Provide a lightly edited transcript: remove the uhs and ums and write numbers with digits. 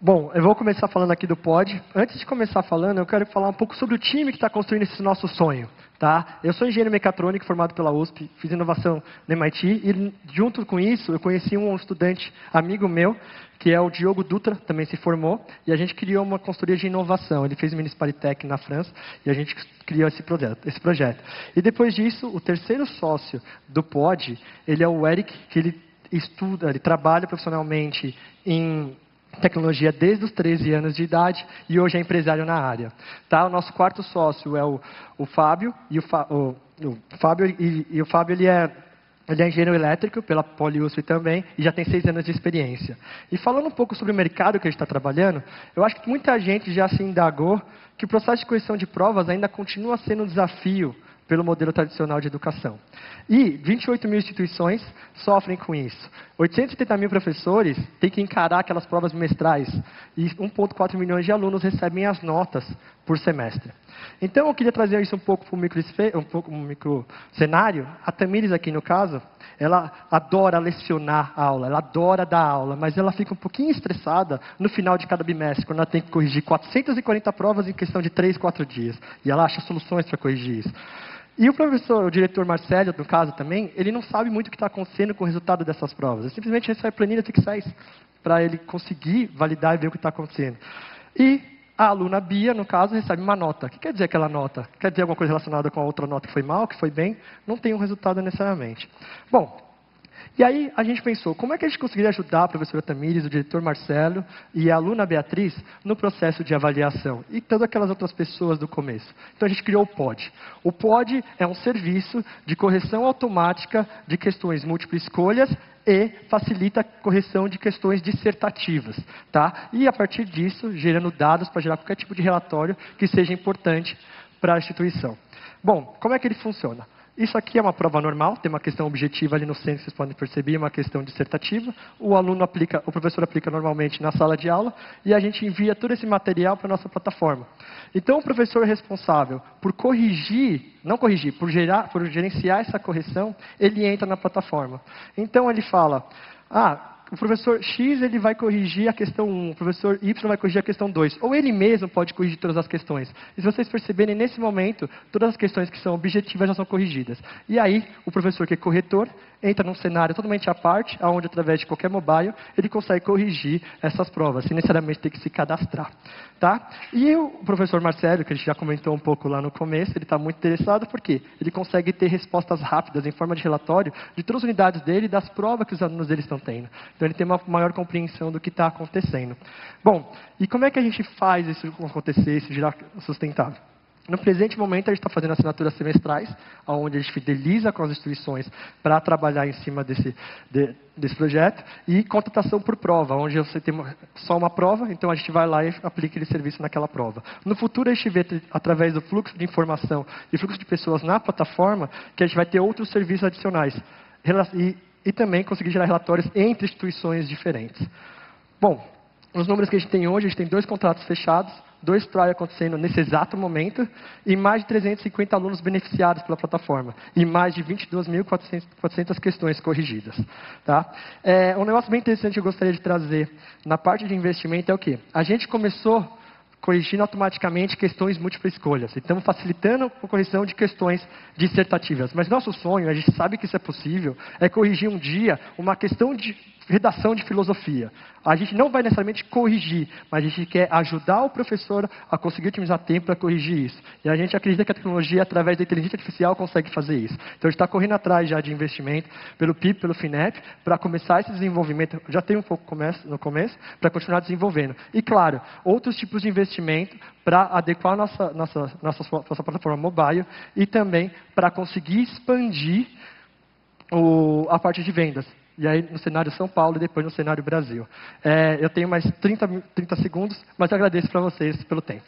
Bom, eu vou começar falando aqui do Pod. Antes de começar falando, eu quero falar um pouco sobre o time que está construindo esse nosso sonho. Tá? Eu sou engenheiro mecatrônico formado pela USP, fiz inovação no MIT e, junto com isso, eu conheci um estudante amigo meu, que é o Diogo Dutra, também se formou, e a gente criou uma consultoria de inovação. Ele fez o Municipalitech na França e a gente criou esse projeto. E depois disso, o terceiro sócio do Pod, ele é o Eric, que ele trabalha profissionalmente em tecnologia desde os 13 anos de idade e hoje é empresário na área. Tá? O nosso quarto sócio é o Fábio, e o Fábio ele é engenheiro elétrico pela PoliUSP também e já tem 6 anos de experiência. E falando um pouco sobre o mercado que a gente está trabalhando, eu acho que muita gente já se indagou que o processo de correção de provas ainda continua sendo um desafio pelo modelo tradicional de educação. E 28 mil instituições sofrem com isso. 870 mil professores têm que encarar aquelas provas bimestrais e 1,4 milhões de alunos recebem as notas por semestre. Então, eu queria trazer isso um pouco para um micro cenário. A Tamires, aqui no caso, ela adora lecionar a aula, ela adora dar aula, mas ela fica um pouquinho estressada no final de cada bimestre, quando ela tem que corrigir 440 provas em questão de 3, 4 dias. E ela acha soluções para corrigir isso. E o diretor Marcelo, no caso também, ele não sabe muito o que está acontecendo com o resultado dessas provas. Ele simplesmente recebe planilhas Excel para ele conseguir validar e ver o que está acontecendo. E a aluna Bia, no caso, recebe uma nota. O que quer dizer aquela nota? Quer dizer alguma coisa relacionada com a outra nota que foi mal, que foi bem? Não tem um resultado necessariamente. Bom, e aí a gente pensou, como é que a gente conseguiria ajudar a professora Tamires, o diretor Marcelo e a aluna Beatriz no processo de avaliação? E todas aquelas outras pessoas do começo. Então a gente criou o Pod. O Pod é um serviço de correção automática de questões múltiplas escolhas e facilita a correção de questões dissertativas. Tá? E a partir disso, gerando dados para gerar qualquer tipo de relatório que seja importante para a instituição. Bom, como é que ele funciona? Isso aqui é uma prova normal, tem uma questão objetiva ali no centro, vocês podem perceber, uma questão dissertativa. O professor aplica normalmente na sala de aula e a gente envia todo esse material para a nossa plataforma. Então, o professor responsável por por gerenciar essa correção, ele entra na plataforma. Então, ele fala, o professor X ele vai corrigir a questão 1, o professor Y vai corrigir a questão 2. Ou ele mesmo pode corrigir todas as questões. E se vocês perceberem, nesse momento, todas as questões que são objetivas já são corrigidas. E aí, o professor que é corretor, entra num cenário totalmente à parte, onde através de qualquer mobile, ele consegue corrigir essas provas, sem necessariamente ter que se cadastrar. Tá? E o professor Marcelo, que a gente já comentou um pouco lá no começo, ele está muito interessado porque ele consegue ter respostas rápidas, em forma de relatório, de todas as unidades dele e das provas que os alunos dele estão tendo. Então, ele tem uma maior compreensão do que está acontecendo. Bom, e como é que a gente faz isso acontecer, isso virar sustentável? No presente momento, a gente está fazendo assinaturas semestrais, onde a gente fideliza com as instituições para trabalhar em cima desse projeto, e contratação por prova, onde você tem só uma prova, então a gente vai lá e aplica aquele serviço naquela prova. No futuro, a gente vê, através do fluxo de informação e fluxo de pessoas na plataforma, que a gente vai ter outros serviços adicionais. E também conseguir gerar relatórios entre instituições diferentes. Bom, os números que a gente tem hoje, a gente tem 2 contratos fechados, 2 trials acontecendo nesse exato momento, e mais de 350 alunos beneficiados pela plataforma, e mais de 22.400 questões corrigidas. Tá? Um negócio bem interessante que eu gostaria de trazer na parte de investimento é o quê? A gente começou corrigindo automaticamente questões múltiplas escolhas. Estamos facilitando a correção de questões dissertativas. Mas nosso sonho, a gente sabe que isso é possível, é corrigir um dia uma questão de redação de filosofia. A gente não vai necessariamente corrigir, mas a gente quer ajudar o professor a conseguir otimizar tempo para corrigir isso. E a gente acredita que a tecnologia, através da inteligência artificial, consegue fazer isso. Então, a gente está correndo atrás já de investimento pelo PIB, pelo FINEP, para começar esse desenvolvimento. Já tem um pouco no começo, para continuar desenvolvendo. E, claro, outros tipos de investimento para adequar nossa plataforma mobile e também para conseguir expandir a parte de vendas. E aí no cenário São Paulo e depois no cenário Brasil. Eu tenho mais 30 segundos, mas eu agradeço para vocês pelo tempo.